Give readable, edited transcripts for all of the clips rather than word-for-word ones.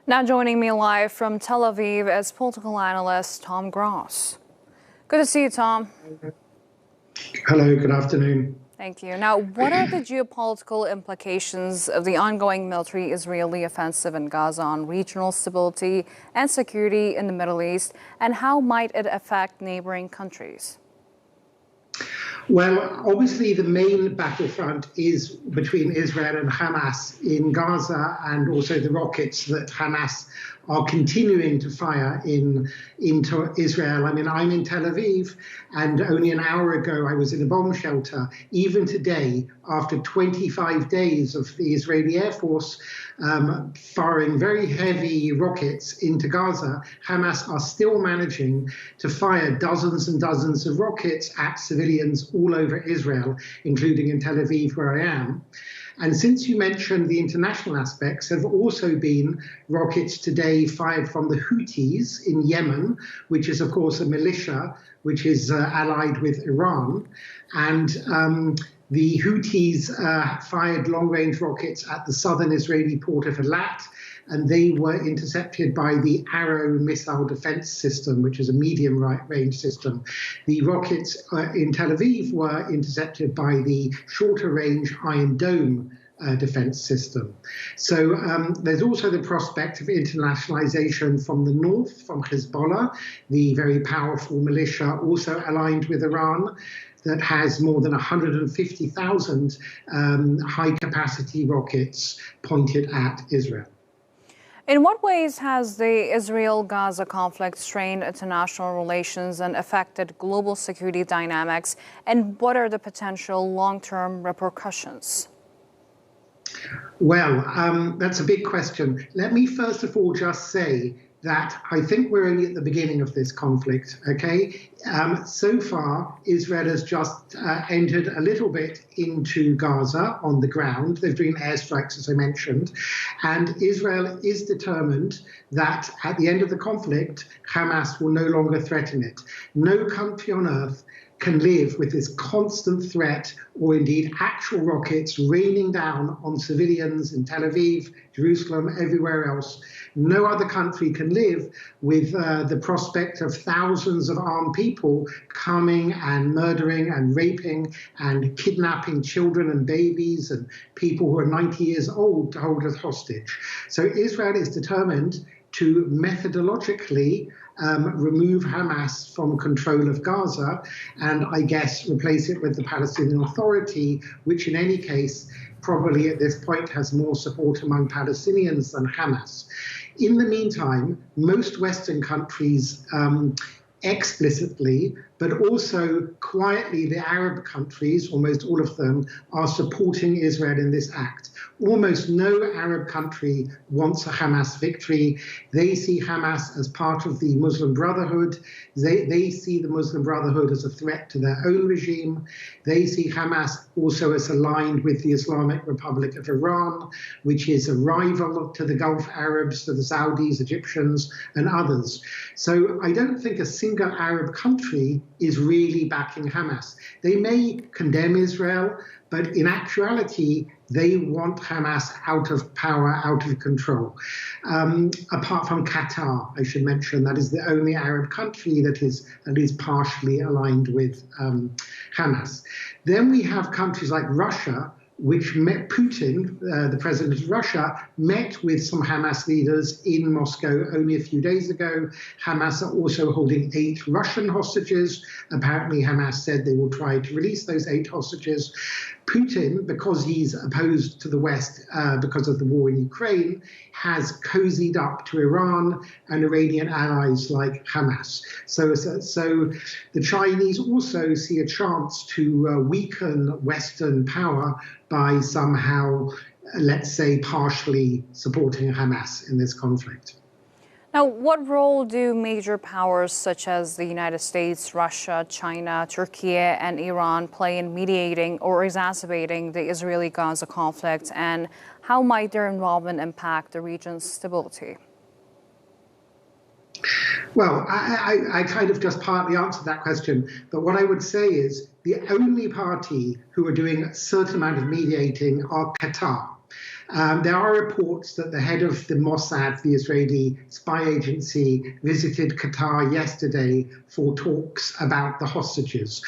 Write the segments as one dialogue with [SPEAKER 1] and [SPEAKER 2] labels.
[SPEAKER 1] Now joining me live from Tel Aviv is political analyst Tom Gross. Good to see you, Tom.
[SPEAKER 2] Hello, good afternoon.
[SPEAKER 1] Thank you. Now, what are the geopolitical implications of the ongoing military Israeli offensive in Gaza on regional stability and security in the Middle East, and how might it affect neighboring countries?
[SPEAKER 2] Well, obviously the main battlefront is between Israel and Hamas in Gaza, and also the rockets that Hamas are continuing to fire into Israel. I mean, I'm in Tel Aviv, and only an hour ago I was in a bomb shelter. Even today, after 25 days of the Israeli Air Force firing very heavy rockets into Gaza, Hamas are still managing to fire dozens and dozens of rockets at civilians all over Israel, including in Tel Aviv, where I am. And since you mentioned the international aspects, there have also been rockets today fired from the Houthis in Yemen, which is, of course, a militia which is allied with Iran. And the Houthis fired long-range rockets at the southern Israeli port of Eilat, and they were intercepted by the Arrow missile defense system, which is a medium-range system. The rockets in Tel Aviv were intercepted by the shorter-range Iron Dome defense system. So there's also the prospect of internationalization from the north, from Hezbollah, the very powerful militia also aligned with Iran, that has more than 150,000 high-capacity rockets pointed at Israel.
[SPEAKER 1] In what ways has the Israel-Gaza conflict strained international relations and affected global security dynamics, and what are the potential long-term repercussions?
[SPEAKER 2] Well, that's a big question. Let me first of all just say that I think we're only at the beginning of this conflict, okay? So far, Israel has just entered a little bit into Gaza on the ground. They're doing airstrikes, as I mentioned. And Israel is determined that at the end of the conflict, Hamas will no longer threaten it. No country on earth can live with this constant threat, or indeed actual rockets raining down on civilians in Tel Aviv, Jerusalem, everywhere else. No other country can live with the prospect of thousands of armed people coming and murdering and raping and kidnapping children and babies and people who are 90 years old to hold as hostage. So Israel is determined to methodologically remove Hamas from control of Gaza and, I guess, replace it with the Palestinian Authority, which in any case probably at this point has more support among Palestinians than Hamas. In the meantime, most Western countries explicitly, but also quietly, the Arab countries, almost all of them, are supporting Israel in this act. Almost no Arab country wants a Hamas victory. They see Hamas as part of the Muslim Brotherhood. They see the Muslim Brotherhood as a threat to their own regime. They see Hamas also as aligned with the Islamic Republic of Iran, which is a rival to the Gulf Arabs, to the Saudis, Egyptians, and others. So I don't think a single Arab country is really backing Hamas. They may condemn Israel, but in actuality, they want Hamas out of power, out of control. Apart from Qatar, I should mention, that is the only Arab country that is at least partially aligned with Hamas. Then we have countries like Russia, which met Putin, the president of Russia, met with some Hamas leaders in Moscow only a few days ago. Hamas are also holding 8 Russian hostages. Apparently, Hamas said they will try to release those 8 hostages. Putin, because he's opposed to the West because of the war in Ukraine, has cozied up to Iran and Iranian allies like Hamas. So the Chinese also see a chance to weaken Western power by somehow, let's say, partially supporting Hamas in this conflict.
[SPEAKER 1] Now, what role do major powers such as the United States, Russia, China, Turkey, and Iran play in mediating or exacerbating the Israeli-Gaza conflict, and how might their involvement impact the region's stability?
[SPEAKER 2] Well, I kind of just partly answered that question, but what I would say is the only party who are doing a certain amount of mediating are Qatar. There are reports that the head of the Mossad, the Israeli spy agency, visited Qatar yesterday for talks about the hostages.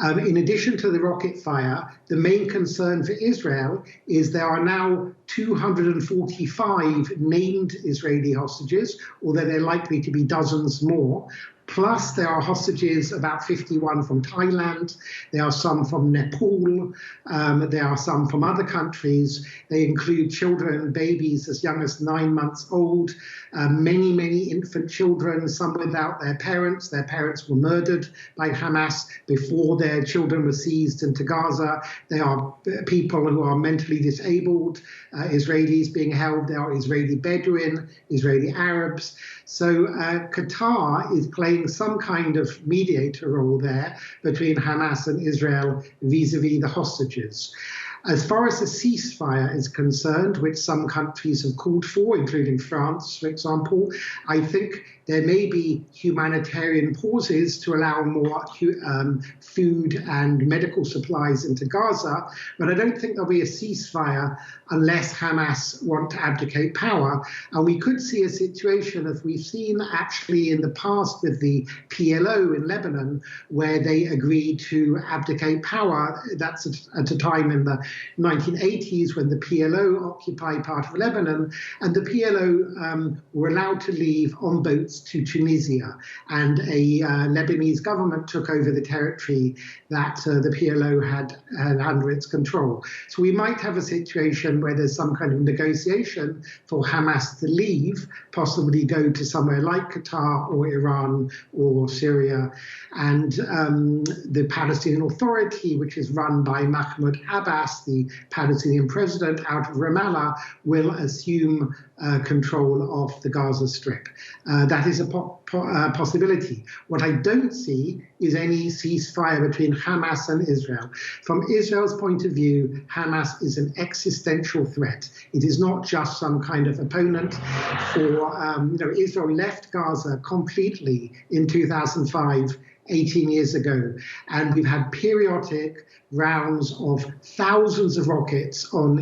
[SPEAKER 2] In addition to the rocket fire, the main concern for Israel is there are now 245 named Israeli hostages, although there are likely to be dozens more. Plus, there are hostages, about 51 from Thailand. There are some from Nepal. There are some from other countries. They include children, babies as young as 9 months old, many infant children, some without their parents. Their parents were murdered by Hamas before their children were seized into Gaza. There are people who are mentally disabled, Israelis being held. There are Israeli Bedouin, Israeli Arabs. So Qatar is playing some kind of mediator role there between Hamas and Israel vis-a-vis the hostages. As far as the ceasefire is concerned, which some countries have called for, including France, for example, I think there may be humanitarian pauses to allow more food and medical supplies into Gaza, but I don't think there'll be a ceasefire unless Hamas want to abdicate power. And we could see a situation, as we've seen actually in the past with the PLO in Lebanon, where they agreed to abdicate power. That's at a time in the 1980s when the PLO occupied part of Lebanon, and the PLO were allowed to leave on boats to Tunisia, and a Lebanese government took over the territory that the PLO had under its control. So we might have a situation where there's some kind of negotiation for Hamas to leave, possibly go to somewhere like Qatar or Iran or Syria, and the Palestinian Authority, which is run by Mahmoud Abbas, the Palestinian president out of Ramallah, will assume control of the Gaza Strip. That is a possibility. What I don't see is any ceasefire between Hamas and Israel. From Israel's point of view, Hamas is an existential threat. It is not just some kind of opponent. Israel left Gaza completely in 2005, 18 years ago, and we've had periodic rounds of thousands of rockets on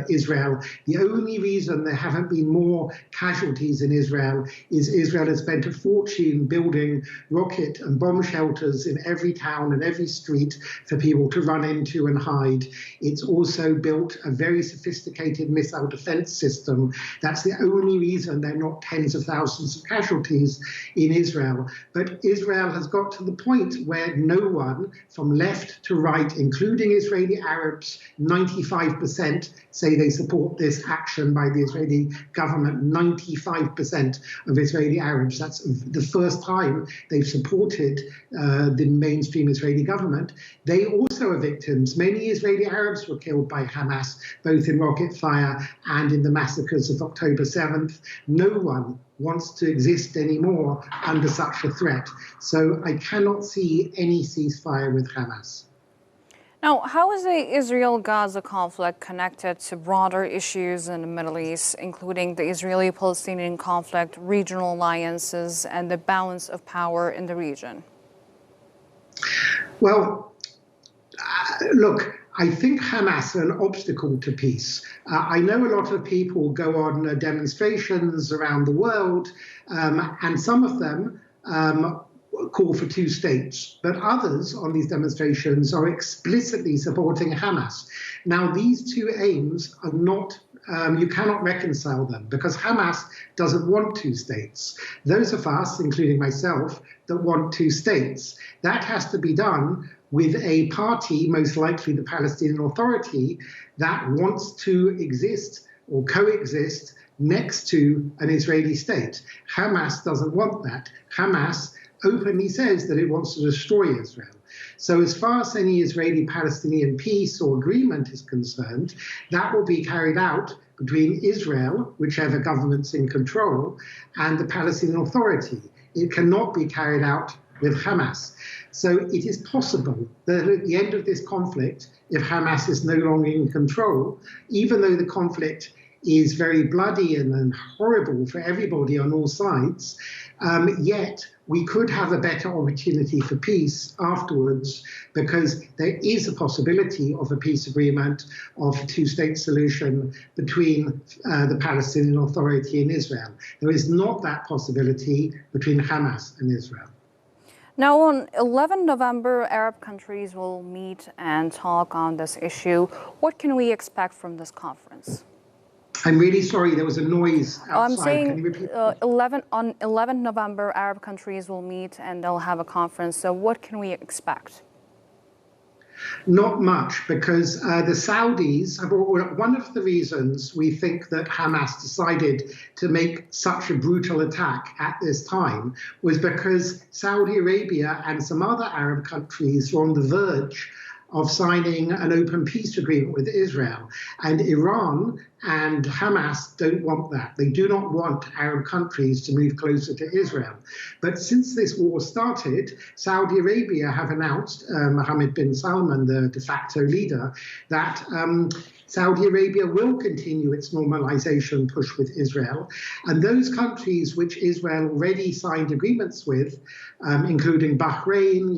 [SPEAKER 2] Israel. The only reason there haven't been more casualties in Israel is Israel has spent a fortune building rocket and bomb shelters in every town and every street for people to run into and hide. It's also built a very sophisticated missile defense system. That's the only reason there are not tens of thousands of casualties in Israel. But Israel has got to the point where no one from left to right, including Israeli Arabs, 95% say they support this action by the Israeli government. 95% of Israeli Arabs. That's the first time they've supported the mainstream Israeli government. They also are victims. Many Israeli Arabs were killed by Hamas, both in rocket fire and in the massacres of October 7th. No one wants to exist anymore under such a threat. So I cannot see any ceasefire with Hamas.
[SPEAKER 1] Now, how is the Israel-Gaza conflict connected to broader issues in the Middle East, including the Israeli-Palestinian conflict, regional alliances, and the balance of power in the region?
[SPEAKER 2] Well, look, I think Hamas are an obstacle to peace. I know a lot of people go on demonstrations around the world, and some of them call for two states, but others on these demonstrations are explicitly supporting Hamas. Now, these two aims are not, you cannot reconcile them, because Hamas doesn't want two states. Those of us, including myself, that want two states, that has to be done with a party, most likely the Palestinian Authority, that wants to exist or coexist next to an Israeli state. Hamas doesn't want that. Hamas openly says that it wants to destroy Israel. So as far as any Israeli-Palestinian peace or agreement is concerned, that will be carried out between Israel, whichever government's in control, and the Palestinian Authority. It cannot be carried out with Hamas. So it is possible that at the end of this conflict, if Hamas is no longer in control, even though the conflict is very bloody and horrible for everybody on all sides, yet we could have a better opportunity for peace afterwards, because there is a possibility of a peace agreement, of a two-state solution between the Palestinian Authority and Israel. There is not that possibility between Hamas and Israel.
[SPEAKER 1] Now, on 11 November, Arab countries will meet and talk on this issue. What can we expect from this conference?
[SPEAKER 2] I'm really sorry, there was a noise outside.
[SPEAKER 1] I'm saying
[SPEAKER 2] Can you repeat?
[SPEAKER 1] on 11 November, Arab countries will meet and they'll have a conference. So what can we expect?
[SPEAKER 2] Not much, because the Saudis have, one of the reasons we think that Hamas decided to make such a brutal attack at this time was because Saudi Arabia and some other Arab countries were on the verge of signing an open peace agreement with Israel. And Iran and Hamas don't want that. They do not want Arab countries to move closer to Israel. But since this war started, Saudi Arabia have announced, Mohammed bin Salman, the de facto leader, that Saudi Arabia will continue its normalization push with Israel. And those countries which Israel already signed agreements with, including Bahrain,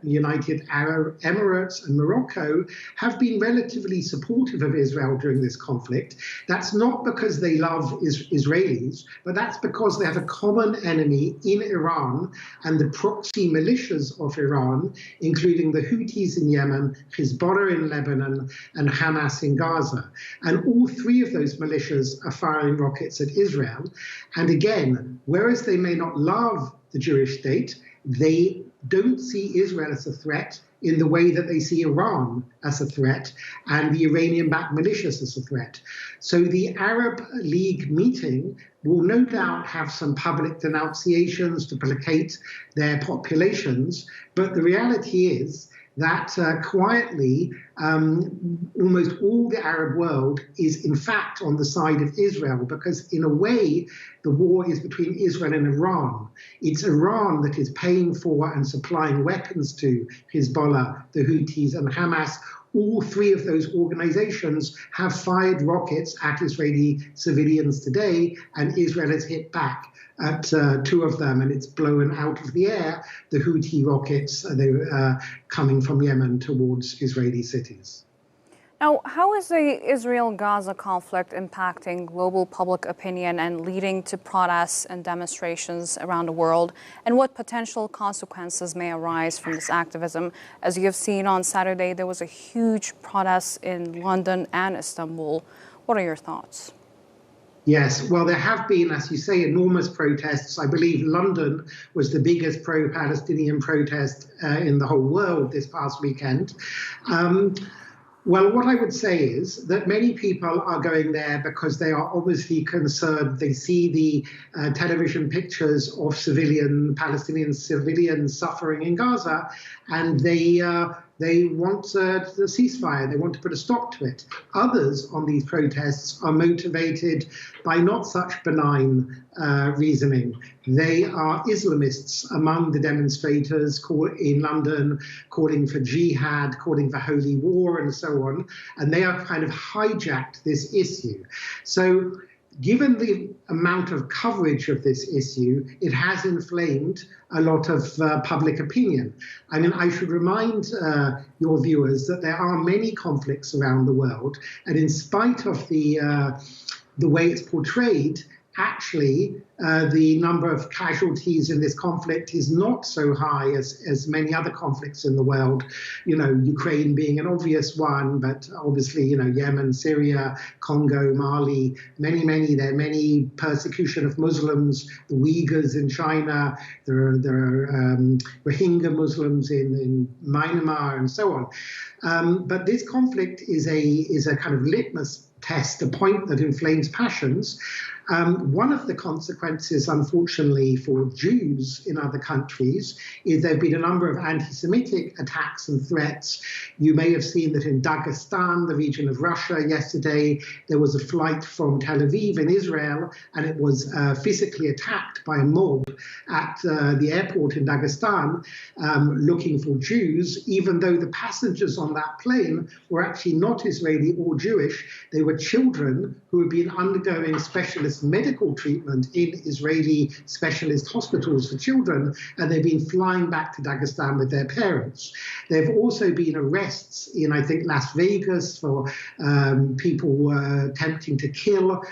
[SPEAKER 2] United Arab Emirates, and Morocco, have been relatively supportive of Israel during this conflict. That's not because they love Israelis, but that's because they have a common enemy in Iran and the proxy militias of Iran, including the Houthis in Yemen, Hezbollah in Lebanon, and Hamas in Gaza. And all three of those militias are firing rockets at Israel. And again, whereas they may not love the Jewish state, they don't see Israel as a threat in the way that they see Iran as a threat and the Iranian-backed militias as a threat. So the Arab League meeting will no doubt have some public denunciations to placate their populations, but the reality is that quietly, almost all the Arab world is in fact on the side of Israel, because in a way, the war is between Israel and Iran. It's Iran that is paying for and supplying weapons to Hezbollah, the Houthis, and Hamas. All three of those organizations have fired rockets at Israeli civilians today, and Israel has hit back at two of them, and it's blown out of the air the Houthi rockets coming from Yemen towards Israeli cities.
[SPEAKER 1] Now, how is the Israel-Gaza conflict impacting global public opinion and leading to protests and demonstrations around the world? And what potential consequences may arise from this activism? As you have seen on Saturday, there was a huge protest in London and Istanbul. What are your thoughts?
[SPEAKER 2] Yes, well, there have been, as you say, enormous protests. I believe London was the biggest pro-Palestinian protest in the whole world this past weekend. Well, what I would say is that many people are going there because they are obviously concerned. They see the television pictures of Palestinian civilians suffering in Gaza, and they want the ceasefire. They want to put a stop to it. Others on these protests are motivated by not such benign reasoning. They are Islamists among the demonstrators in London, calling for jihad, calling for holy war, and so on. And they have kind of hijacked this issue. So given the amount of coverage of this issue, it has inflamed a lot of public opinion. I mean, I should remind your viewers that there are many conflicts around the world, and in spite of the way it's portrayed, actually, the number of casualties in this conflict is not so high as many other conflicts in the world. You know, Ukraine being an obvious one, but obviously, you know, Yemen, Syria, Congo, Mali, there are many persecution of Muslims, the Uyghurs in China, there are Rohingya Muslims in Myanmar, and so on. But this conflict is a kind of litmus test, a point that inflames passions. One of the consequences, unfortunately, for Jews in other countries is there have been a number of anti-Semitic attacks and threats. You may have seen that in Dagestan, the region of Russia, yesterday there was a flight from Tel Aviv in Israel, and it was physically attacked by a mob at the airport in Dagestan looking for Jews, even though the passengers on that plane were actually not Israeli or Jewish. They were children who had been undergoing specialist medical treatment in Israeli specialist hospitals for children, and they've been flying back to Dagestan with their parents. There have also been arrests in, I think, Las Vegas for people attempting to kill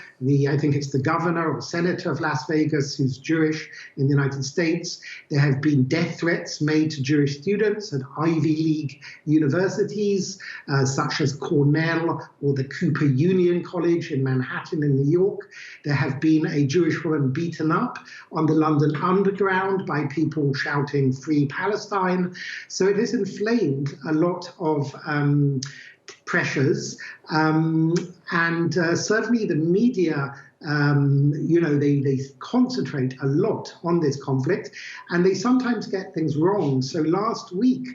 [SPEAKER 2] I think it's the governor or senator of Las Vegas who's Jewish in the United States. There have been death threats made to Jewish students at Ivy League universities, such as Cornell or the Cooper Union College in Manhattan in New York. There have been a Jewish woman beaten up on the London Underground by people shouting "Free Palestine." So it has inflamed a lot of pressures, and certainly the media, they concentrate a lot on this conflict, and they sometimes get things wrong. So last week,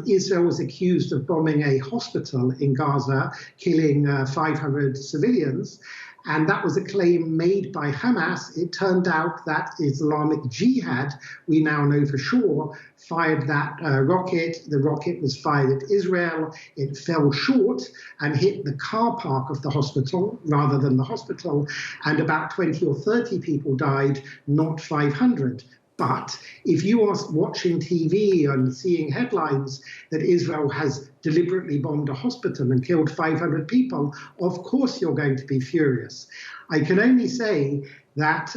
[SPEAKER 2] Israel was accused of bombing a hospital in Gaza, killing 500 civilians. And that was a claim made by Hamas. It turned out that Islamic Jihad, we now know for sure, fired that rocket. The rocket was fired at Israel. It fell short and hit the car park of the hospital rather than the hospital. And about 20 or 30 people died, not 500. But if you are watching TV and seeing headlines that Israel has deliberately bombed a hospital and killed 500 people, of course you're going to be furious. I can only say that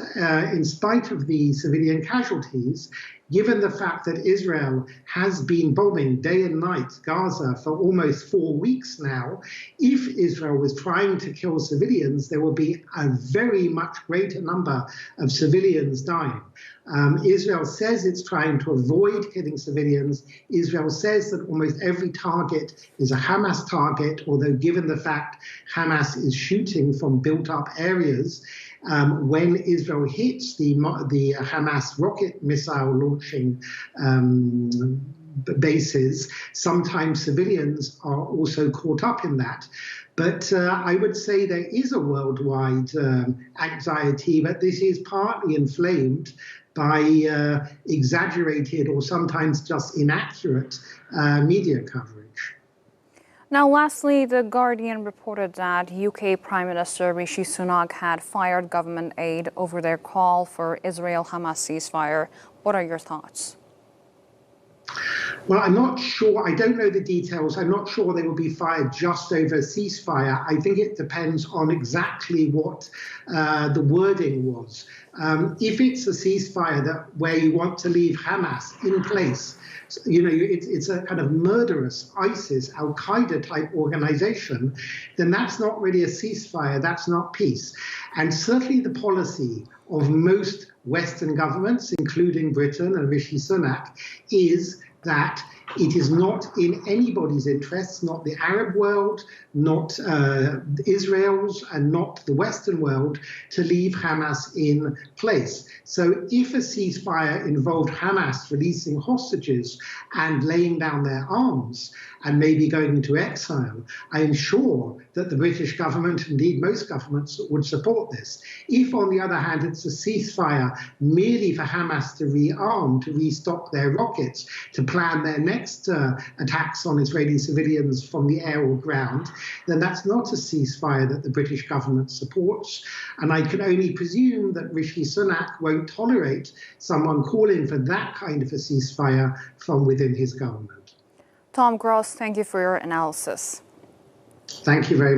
[SPEAKER 2] in spite of the civilian casualties, given the fact that Israel has been bombing day and night Gaza for almost 4 weeks now, if Israel was trying to kill civilians, there will be a very much greater number of civilians dying. Israel says it's trying to avoid killing civilians. Israel says that almost every target is a Hamas target, although given the fact Hamas is shooting from built-up areas, when Israel hits the Hamas rocket missile launching bases, sometimes civilians are also caught up in that. But I would say there is a worldwide anxiety, but this is partly inflamed by exaggerated or sometimes just inaccurate media coverage.
[SPEAKER 1] Now, lastly, The Guardian reported that UK Prime Minister Rishi Sunak had fired government aid over their call for Israel-Hamas ceasefire. What are your thoughts?
[SPEAKER 2] Well, I'm not sure. I don't know the details. I'm not sure they will be fired just over a ceasefire. I think it depends on exactly what the wording was. If it's a ceasefire where you want to leave Hamas in place, it's a kind of murderous ISIS, Al-Qaeda type organization, then that's not really a ceasefire, that's not peace. And certainly the policy of most Western governments, including Britain and Rishi Sunak, is that it is not in anybody's interests, not the Arab world, not Israel's, and not the Western world, to leave Hamas in place. So if a ceasefire involved Hamas releasing hostages and laying down their arms and maybe going into exile, I am sure that the British government, indeed most governments, would support this. If, on the other hand, it's a ceasefire merely for Hamas to rearm, to restock their rockets, to plan their next attacks on Israeli civilians from the air or ground, then that's not a ceasefire that the British government supports. And I can only presume that Rishi Sunak won't tolerate someone calling for that kind of a ceasefire from within his government.
[SPEAKER 1] Tom Gross, thank you for your analysis.
[SPEAKER 2] Thank you very much.